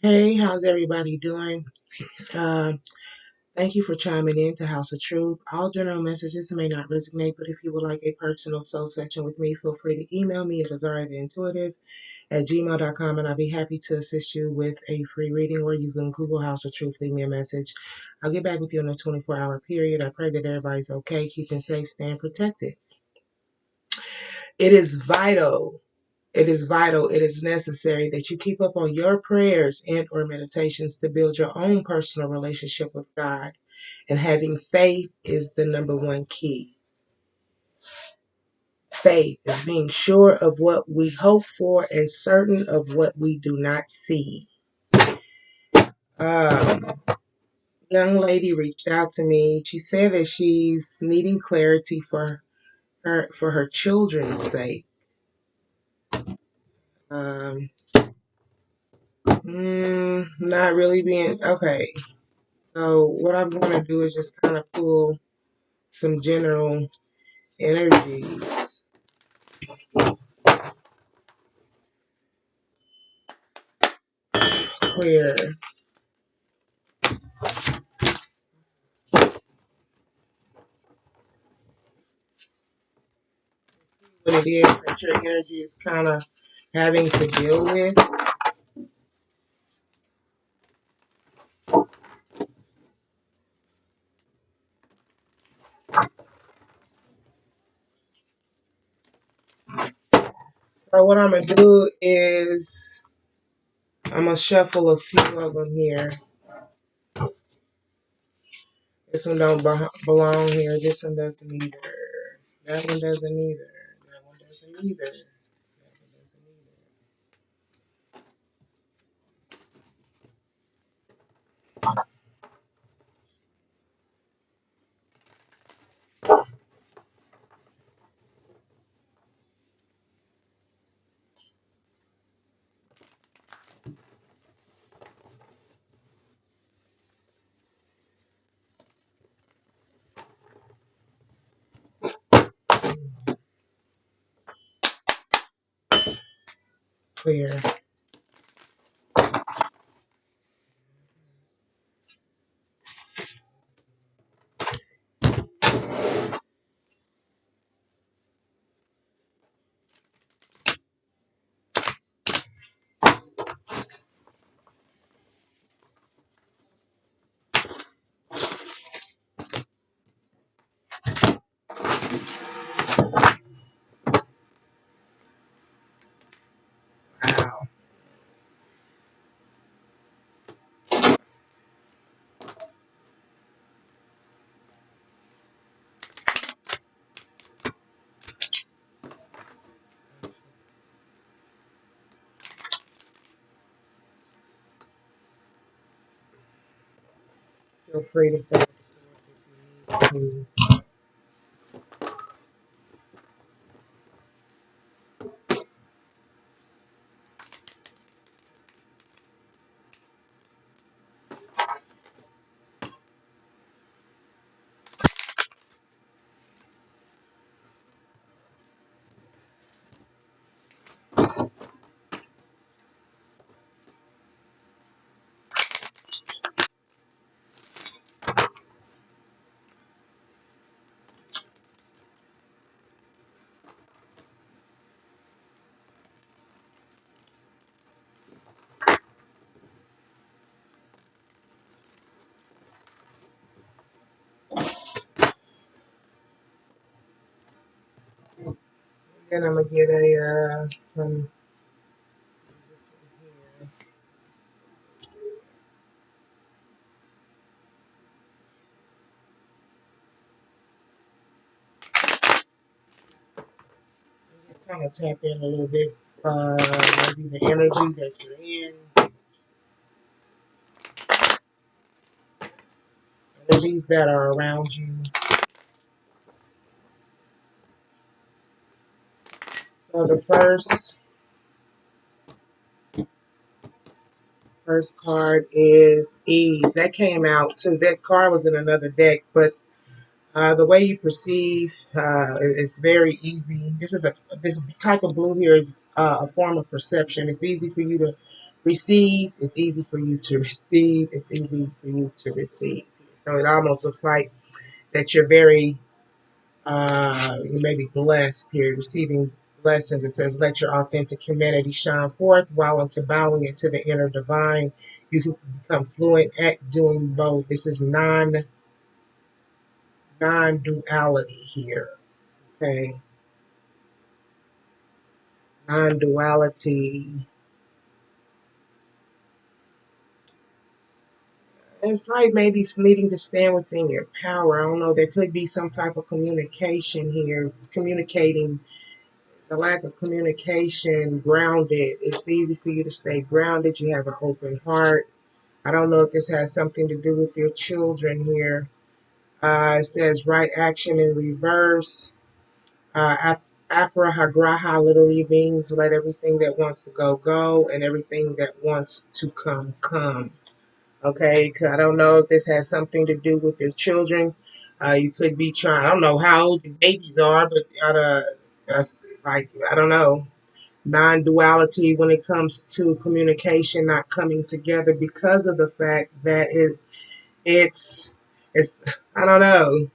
Hey, how's everybody doing? Uh, Thank you for chiming in to House of Truth. All general messages may not resonate, but if you would like a personal soul section with me, feel free to email me at AZARIATHEINTUITIVE@gmail.com, and I'll be happy to assist you with a free reading, or you can Google House of Truth, leave me a message. I'll get back with you in a 24-hour period. I pray that everybody's okay, keeping safe, staying protected. It is vital it is necessary that you keep up on your prayers and or meditations to build your own personal relationship with God. And having faith is the number one key. Faith is being sure of what we hope for and certain of what we do not see. Um, Young lady reached out to me. She said that she's needing clarity for her children's sake. Um, Not really being okay. So what I'm going to do is just kind of pull some general energies. Clear what it is that your energy is kind of having to deal with. So what I'm going to do is I'm going to shuffle a few of them here. This one don't belong here. This one doesn't either. That one doesn't either. That one doesn't either. That one doesn't either. Clear. Wow. Feel free to fast forward if you need to. Then I'm gonna get a from this one here. Just kind of tap in a little bit, maybe the energy that you're in, energies that are around you. So the first card is ease. That came out too. That card was in another deck, but the way you perceive is very easy. This type of blue here is a form of perception. It's easy for you to Receive, it's easy for you to receive. It's easy for you to receive. So it almost looks like that you're very, you may be blessed here, receiving blessings. It says, let your authentic humanity shine forth while into bowing into the inner divine. You can become fluent at doing both. This is non-duality here. Okay. Non-duality. It's like maybe needing to stand within your power. I don't know. There could be some type of communication here. Communicating, the lack of communication, grounded. It's easy for you to stay grounded. You have an open heart. I don't know if this has something to do with your children here. It says right action in reverse. Aparagraha literally means let everything that wants to go, go, and everything that wants to come, come. Okay, I don't know if this has something to do with your children. You could be trying, I don't know how old your babies are, but like, I don't know, non-duality when it comes to communication not coming together because of the fact that it's I don't know.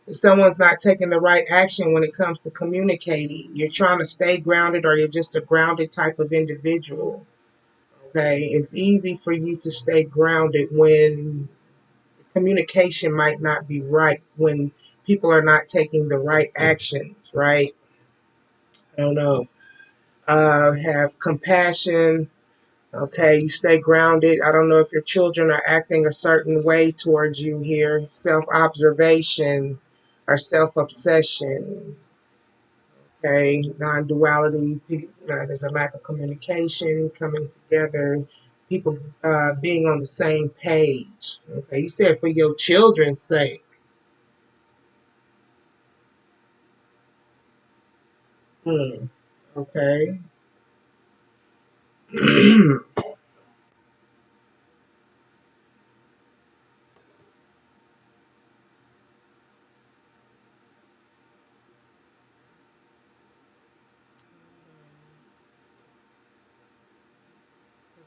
If someone's not taking the right action when it comes to communicating, you're trying to stay grounded or you're just a grounded type of individual. Okay, it's easy for you to stay grounded when communication might not be right, when people are not taking the right actions, right? I don't know. Have compassion. Okay, you stay grounded. I don't know if your children are acting a certain way towards you here. Self observation or self obsession. Okay, non duality. There's a lack of communication, coming together, people being on the same page. Okay, you said for your children's sake. Hmm. Okay.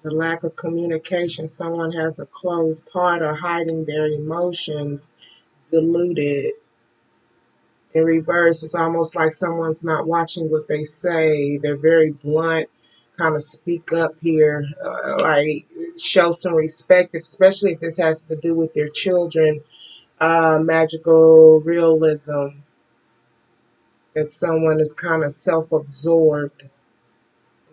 The lack of communication. Someone has a closed heart or hiding their emotions, diluted. In reverse, it's almost like someone's not watching what they say. They're very blunt, kind of speak up here, like show some respect, especially if this has to do with their children. Magical realism, that someone is kind of self absorbed.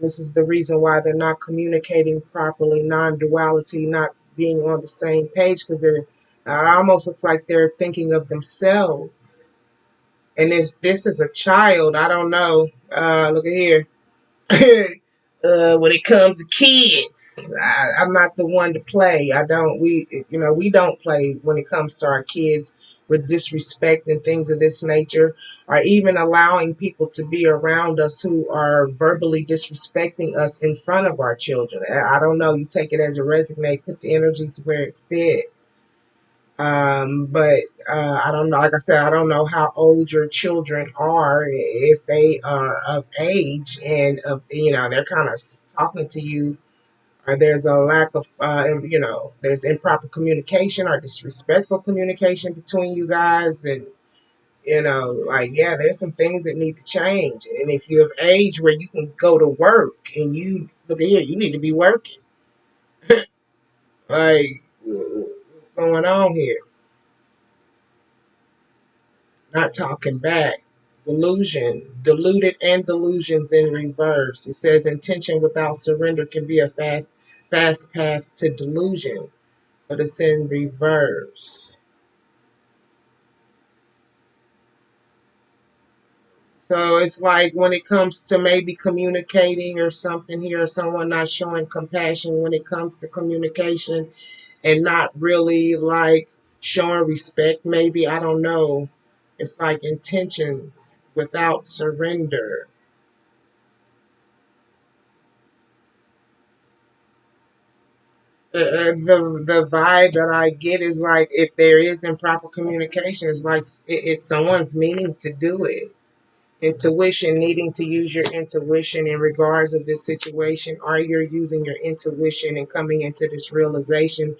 This is the reason why they're not communicating properly, non duality, not being on the same page, because it almost looks like they're thinking of themselves. And if this is a child, I don't know. Look at here. When it comes to kids, I'm not the one to play. I don't. We don't play when it comes to our kids with disrespect and things of this nature, or even allowing people to be around us who are verbally disrespecting us in front of our children. I don't know. You take it as a resonate, put the energies where it fit. But I don't know. Like I said, I don't know how old your children are, if they are of age and of they're kind of talking to you, or there's a lack of there's improper communication or disrespectful communication between you guys, and like, yeah, there's some things that need to change. And if you're of age where you can go to work, and you look at here, you need to be working. Like, what's going on here? Not talking back. Delusion, deluded, and delusions in reverse. It says intention without surrender can be a fast path to delusion, but it's in reverse. So it's like when it comes to maybe communicating or something here, someone not showing compassion when it comes to communication, and not really like showing respect, maybe, I don't know. It's like intentions without surrender. The vibe that I get is like, if there is improper communication, it's like it's someone's meaning to do it. Intuition, needing to use your intuition in regards of this situation. Are you using your intuition and coming into this realization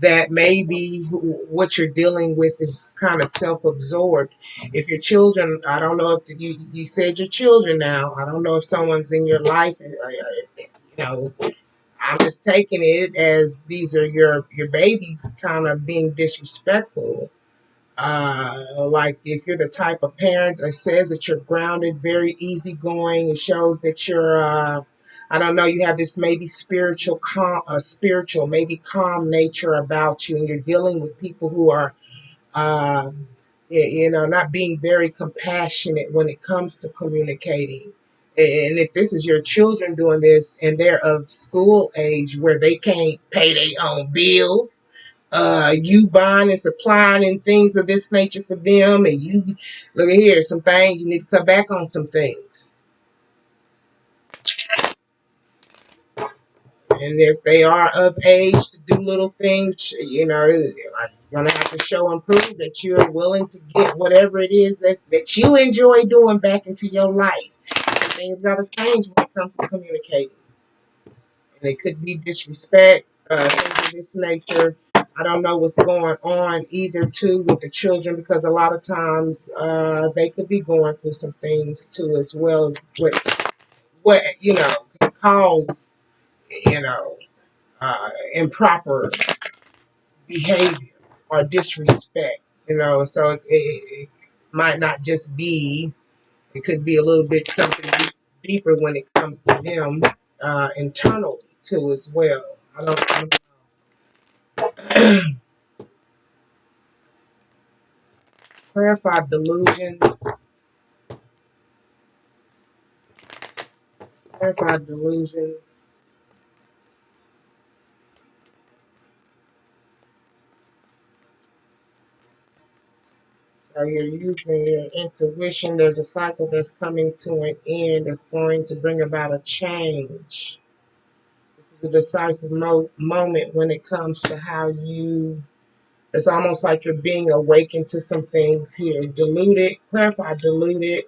that maybe what you're dealing with is kind of self-absorbed? If your children, I don't know if you said your children now, I don't know if someone's in your life, I'm just taking it as these are your babies kind of being disrespectful. Like if you're the type of parent that says that you're grounded, very easygoing, it shows that you're, I don't know, you have this maybe spiritual, maybe calm nature about you, and you're dealing with people who are um, not being very compassionate when it comes to communicating. And if this is your children doing this and they're of school age where they can't pay their own bills, you buying and supplying and things of this nature for them, and you look at here, some things you need to cut back on some things. And if they are of age to do little things, you're going to have to show and prove that you're willing to get whatever it is that you enjoy doing back into your life. And things got to change when it comes to communicating. And it could be disrespect, things of this nature. I don't know what's going on either, too, with the children, because a lot of times they could be going through some things, too, as well as what can cause, you know, improper behavior or disrespect, so it might not just be, it could be a little bit something deeper when it comes to them internally too as well. I don't clarify delusions, clarify delusions. So you're using your intuition. There's a cycle that's coming to an end that's going to bring about a change. This is a decisive moment when it comes to how you. It's almost like you're being awakened to some things here. Diluted, clarify diluted,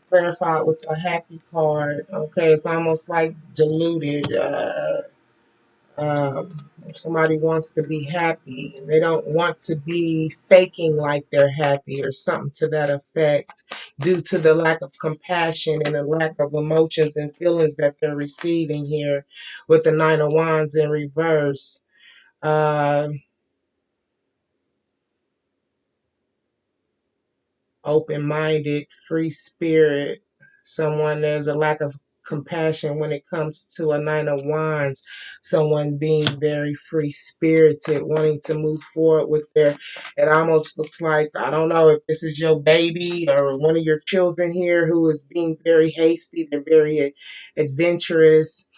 clarify with a happy card. Okay, it's almost like diluted. Um, if somebody wants to be happy, they don't want to be faking like they're happy or something to that effect, due to the lack of compassion and the lack of emotions and feelings that they're receiving here with the Nine of Wands in reverse. Uh, Open-minded, free spirit, someone there's a lack of compassion when it comes to a Nine of Wands, someone being very free spirited, wanting to move forward with their, it almost looks like, I don't know if this is your baby or one of your children here who is being very hasty, they're very adventurous,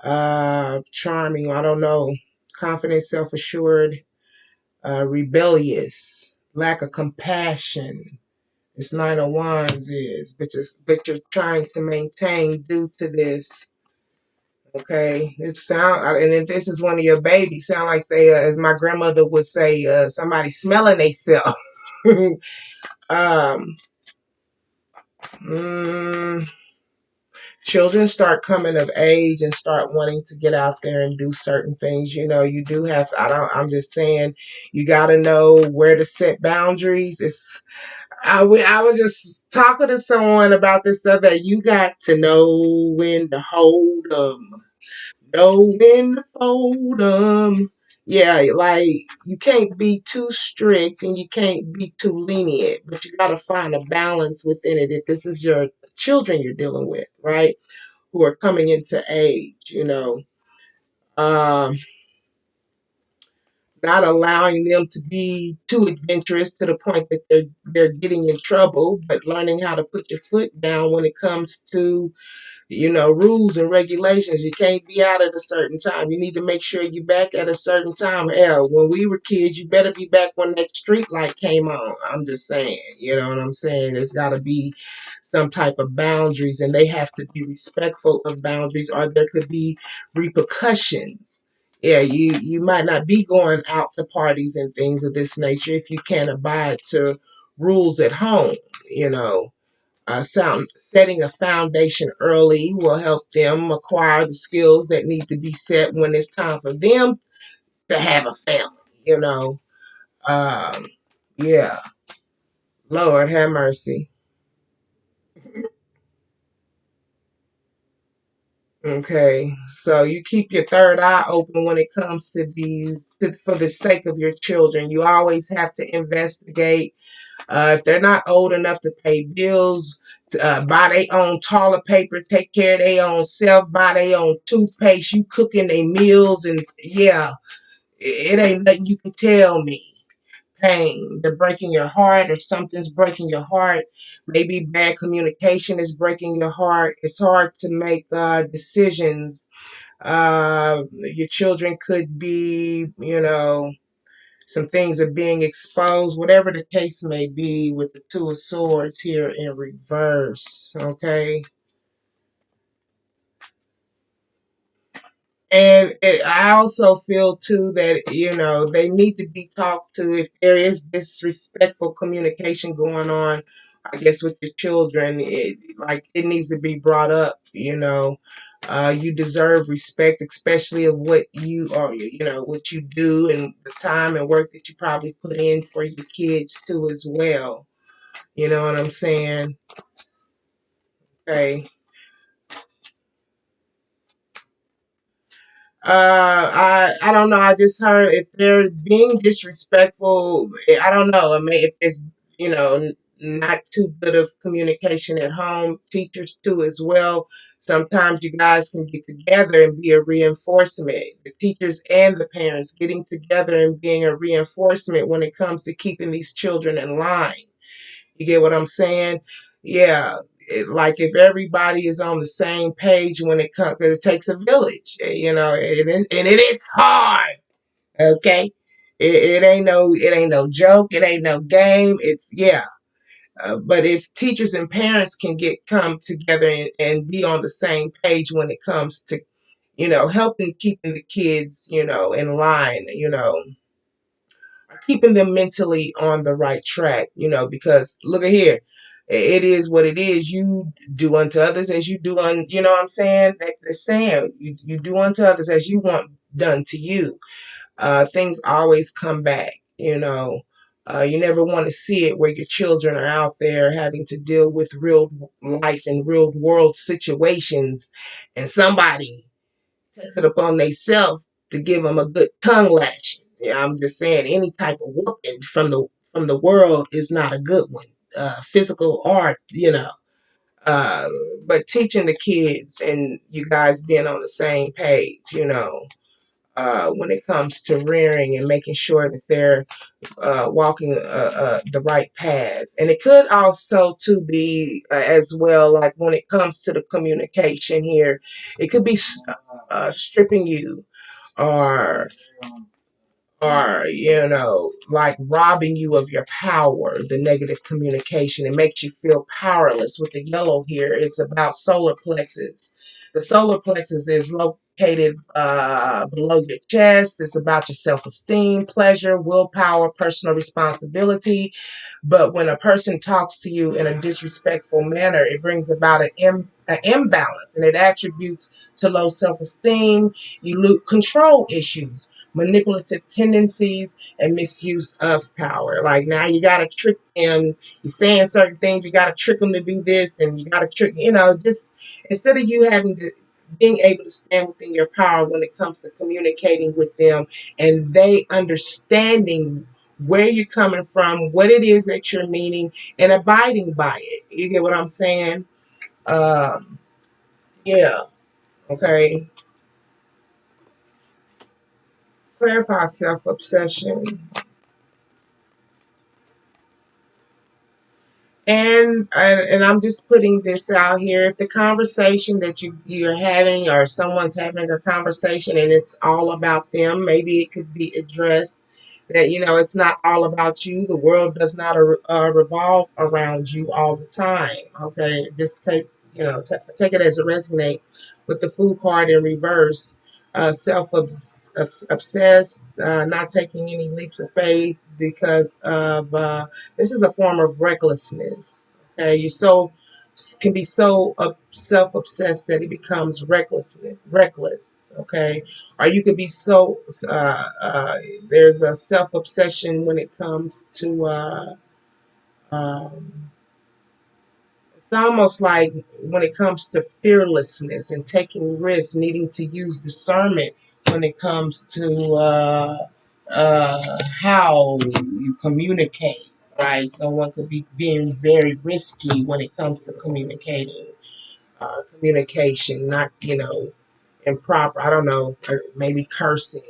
charming, I don't know, confident, self-assured, rebellious, lack of compassion. This Nine of Wands is, but you're trying to maintain due to this. Okay, it sound, and if this is one of your babies, sound like they, as my grandmother would say, somebody smelling theyself. um, mm, Children start coming of age and start wanting to get out there and do certain things. You do have to. I'm just saying, you got to know where to set boundaries. I was just talking to someone about this stuff that you got to know when to hold them, know when to fold them. Yeah, like you can't be too strict and you can't be too lenient, but you got to find a balance within it. If this is your children you're dealing with, right, who are coming into age. Um, Not allowing them to be too adventurous to the point that they're getting in trouble, but learning how to put your foot down when it comes to rules and regulations. You can't be out at a certain time. You need to make sure you're back at a certain time. Hell, when we were kids, you better be back when that street light came on. I'm just saying, you know what I'm saying? There's got to be some type of boundaries, and they have to be respectful of boundaries, or there could be repercussions. Yeah, you might not be going out to parties and things of this nature if you can't abide to rules at home, you know. Setting a foundation early will help them acquire the skills that need to be set when it's time for them to have a family, you know. Um, yeah, Lord have mercy. Okay, so you keep your third eye open when it comes to for the sake of your children. You always have to investigate. If they're not old enough to pay bills, buy their own toilet paper, take care of their own self, buy their own toothpaste, you cooking their meals, and yeah, it ain't nothing you can tell me. Pain, they're breaking your heart, or something's breaking your heart. Maybe bad communication is breaking your heart. It's hard to make decisions. Your children could be, some things are being exposed, whatever the case may be, with the Two of Swords here in reverse. Okay. And I also feel too that, they need to be talked to if there is disrespectful communication going on, I guess, with your children. It needs to be brought up. You deserve respect, especially of what you are, what you do, and the time and work that you probably put in for your kids too as well. You know what I'm saying? Okay. I don't know. I just heard if they're being disrespectful. I don't know. I mean, if it's not too good of communication at home, teachers too as well. Sometimes you guys can get together and be a reinforcement. The teachers and the parents getting together and being a reinforcement when it comes to keeping these children in line. You get what I'm saying? Yeah. Like if everybody is on the same page when it comes, because it takes a village, and it is hard. Okay, it ain't no joke, it ain't no game. It's yeah. But if teachers and parents can come together and be on the same page when it comes to helping keeping the kids in line, keeping them mentally on the right track, because look at here. It is what it is. You do unto others as you do you know what I'm saying? Like they're saying, you do unto others as you want done to you. Things always come back, you never want to see it where your children are out there having to deal with real life and real world situations, and somebody takes it upon themselves to give them a good tongue lashing. Yeah, I'm just saying, any type of whooping from the world is not a good one. Physical art. Uh, but teaching the kids and you guys being on the same page, when it comes to rearing and making sure that they're walking the right path. And it could also too be as well, like when it comes to the communication here, it could be stripping you, or like robbing you of your power. The negative communication, it makes you feel powerless. With the yellow here, it's about solar plexus. The solar plexus is located below your chest. It's about your self-esteem, pleasure, willpower, personal responsibility. But when a person talks to you in a disrespectful manner, it brings about an imbalance, and it attributes to low self-esteem. You lose control issues, manipulative tendencies, and misuse of power. Like now you got to trick them. You're saying certain things, you got to trick them to do this, and you got to trick, just instead of you having to being able to stand within your power when it comes to communicating with them, and they understanding where you're coming from, what it is that you're meaning, and abiding by it. You get what I'm saying? Um, yeah. Okay. Clarify self-obsession. And I'm just putting this out here. If the conversation that you're having, or someone's having a conversation and it's all about them, maybe it could be addressed that it's not all about you. The world does not revolve around you all the time. Okay, just take it as a resonate with the food card in reverse. Self obsessed, not taking any leaps of faith because of this is a form of recklessness. Okay, you're so can be so self-obsessed that it becomes reckless, okay? Or you could be so there's a self-obsession when it comes to um, it's almost like when it comes to fearlessness and taking risks, needing to use discernment when it comes to how you communicate, right? Someone could be being very risky when it comes to communication, not, improper, I don't know, maybe cursing,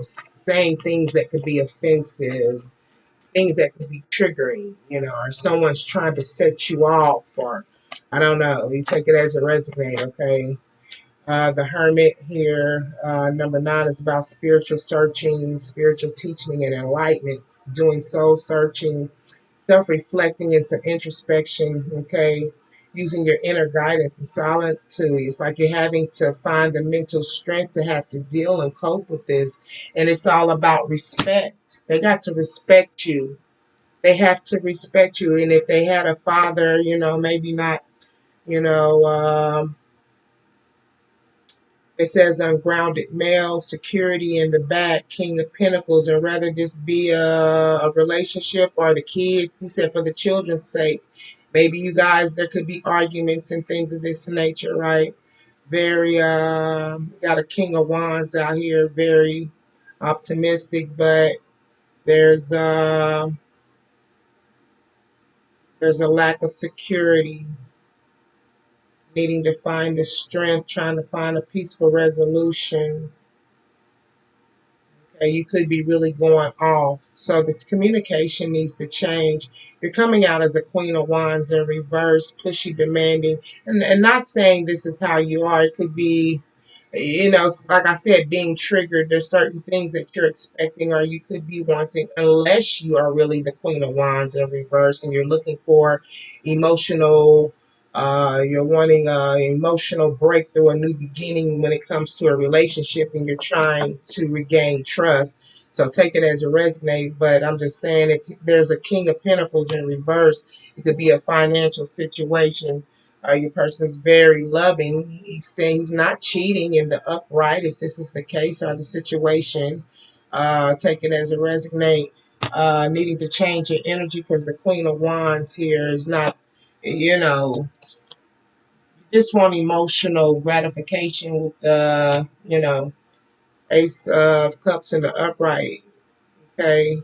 saying things that could be offensive, things that could be triggering, or someone's trying to set you off, or I don't know. You take it as a resonate, okay? The Hermit here, number 9, is about spiritual searching, spiritual teaching, and enlightenment, doing soul searching, self reflecting, and some introspection, okay? Using your inner guidance and solitude. It's like you're having to find the mental strength to have to deal and cope with this. And it's all about respect. They got to respect you. They have to respect you. And if they had a father, maybe not, you know, um, it says ungrounded male, security in the back, King of Pentacles, and rather this be a relationship or the kids, he said for the children's sake, maybe you guys, there could be arguments and things of this nature, right? Very, got a King of Wands out here, very optimistic, but there's, uh, there's a lack of security, needing to find the strength, trying to find a peaceful resolution. Okay, you could be really going off. So the communication needs to change. You're coming out as a Queen of Wands in reverse, pushy, demanding, and not saying this is how you are. It could be, like I said, being triggered. There's certain things that you're expecting or you could be wanting, unless you are really the Queen of Wands in reverse and you're looking for emotional, you're wanting an emotional breakthrough, a new beginning when it comes to a relationship, and you're trying to regain trust. So take it as a resonate, but I'm just saying if there's a King of Pentacles in reverse, it could be a financial situation. Your person's very loving. He's not cheating in the upright, if this is the case or the situation. Take it as a resonate. Needing to change your energy because the Queen of Wands here is not, you know, just want emotional gratification with the, Ace of Cups in the upright. Okay.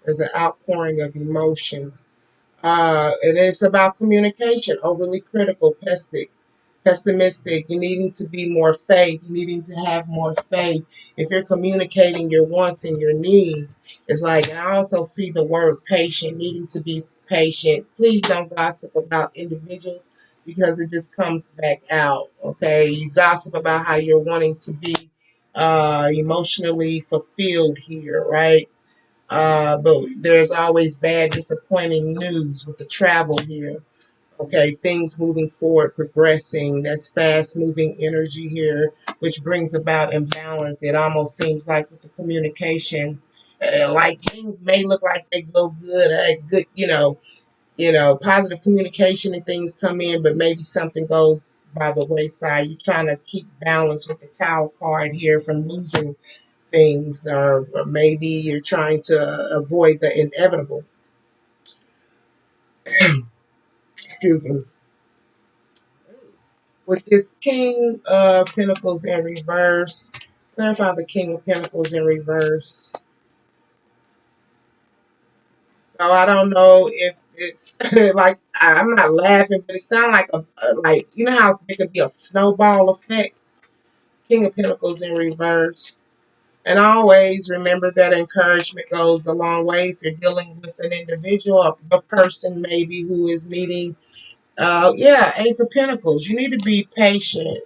There's an outpouring of emotions. And it's about communication, overly critical, pessimistic. You needing to be more faith. You needing to have more faith. If you're communicating your wants and your needs, it's like, and I also see the word patient, needing to be patient. Please don't gossip about individuals because it just comes back out. Okay, you gossip about how you're wanting to be emotionally fulfilled here, right? But there's always bad, disappointing news with the travel here. Okay, things moving forward, progressing. That's fast moving energy here, which brings about imbalance. It almost seems like with the communication, like things may look like they go good, good, positive communication and things come in, but maybe something goes by the wayside. You're trying to keep balance with the Tower card here from losing things, or maybe you're trying to avoid the inevitable. Excuse me. With this King of Pentacles in reverse, clarify the King of Pentacles in reverse. So I don't know if it's like, I'm not laughing, but it sounds like like, you know how it could be a snowball effect. King of Pentacles in reverse. And always remember that encouragement goes a long way if you're dealing with an individual, a person maybe who is needing, yeah, Ace of Pentacles. You need to be patient.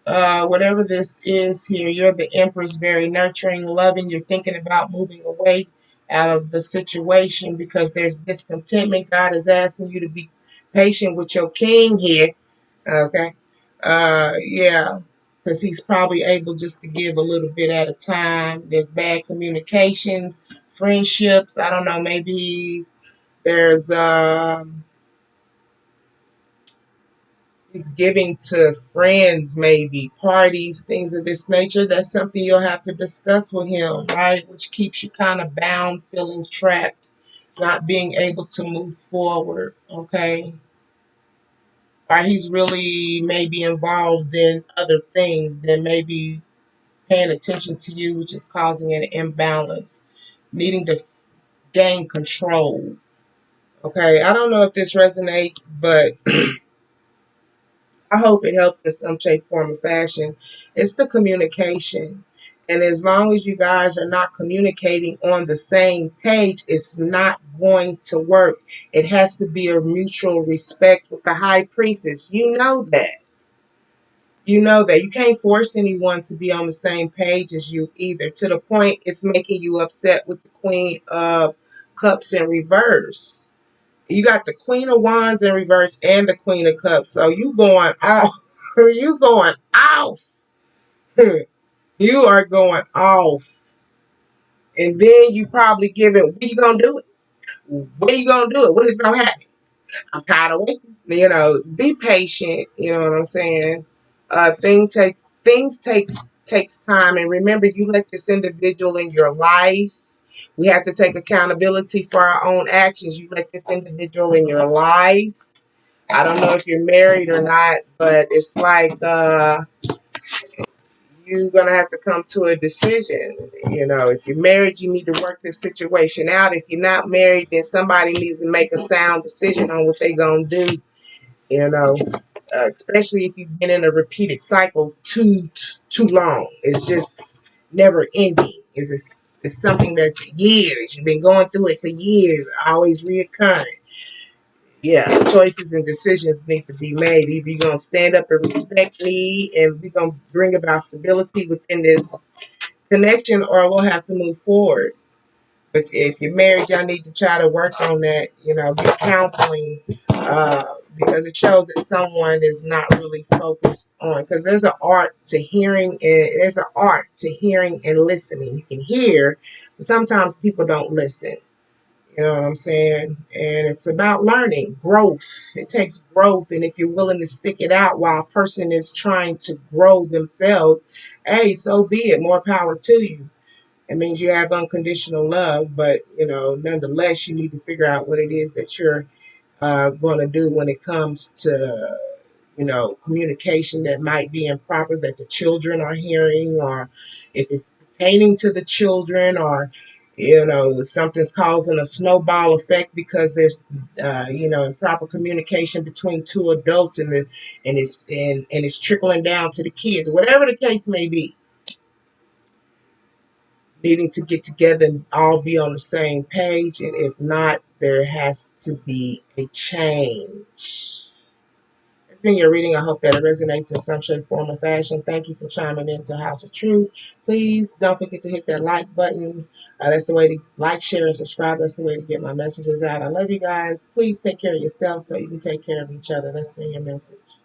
Whatever this is here, you're the Empress, very nurturing, loving. You're thinking about moving away out of the situation because there's discontentment. God is asking you to be patient with your king here. Okay. Yeah. Because he's probably able just to give a little bit at a time. There's bad communications, friendships. I don't know. Maybe he's There's he's giving to friends, maybe parties, things of this nature. That's something you'll have to discuss with him, right? Which keeps you kind of bound, feeling trapped, not being able to move forward. Okay, or he's really maybe involved in other things than maybe paying attention to you, which is causing an imbalance, needing to gain control. Okay, I don't know if this resonates, but I hope it helped in some shape, form, or fashion. It's the communication. And as long as you guys are not communicating on the same page, it's not going to work. It has to be a mutual respect with the high priestess. You know that. You know that. You can't force anyone to be on the same page as you either, to the point it's making you upset with the Queen of Cups in reverse. You got the Queen of Wands in reverse and the Queen of Cups. So you going off. You going off. You are going off. And then you probably give it, when you gonna do it? When you gonna do it? When is it gonna happen? I'm tired of waiting. Be patient. You know what I'm saying? Things takes time, and remember, you let this individual in your life. We have to take accountability for our own actions. You let this individual in your life. I don't know if you're married or not, but it's like you're gonna have to come to a decision. If you're married, you need to work this situation out. If you're not married, then somebody needs to make a sound decision on what they're gonna do. You know, especially if you've been in a repeated cycle too long. It's just never ending. It's something that's years. You've been going through it for years, always reoccurring. Yeah, choices and decisions need to be made. Either you're gonna stand up and respect me, and we're gonna bring about stability within this connection, or we'll have to move forward. But if you're married, y'all need to try to work on that. Get counseling, because it shows that someone is not really focused on. Because there's an art to hearing, and there's an art to hearing and listening. You can hear, but sometimes people don't listen. You know what I'm saying? And it's about learning, growth. It takes growth. And if you're willing to stick it out while a person is trying to grow themselves, hey, so be it. More power to you. It means you have unconditional love, but, nonetheless, you need to figure out what it is that you're going to do when it comes to communication that might be improper that the children are hearing, or if it's pertaining to the children, or something's causing a snowball effect because there's improper communication between two adults, and it's trickling down to the kids, whatever the case may be. Needing to get together and all be on the same page, and if not, there has to be a change. It's been your reading. I hope that it resonates in some shape, form, or fashion. Thank you for chiming into House of Truth. Please don't forget to hit that like button. That's the way to like, share, and subscribe. That's the way to get my messages out. I love you guys. Please take care of yourself so you can take care of each other. That's been your message.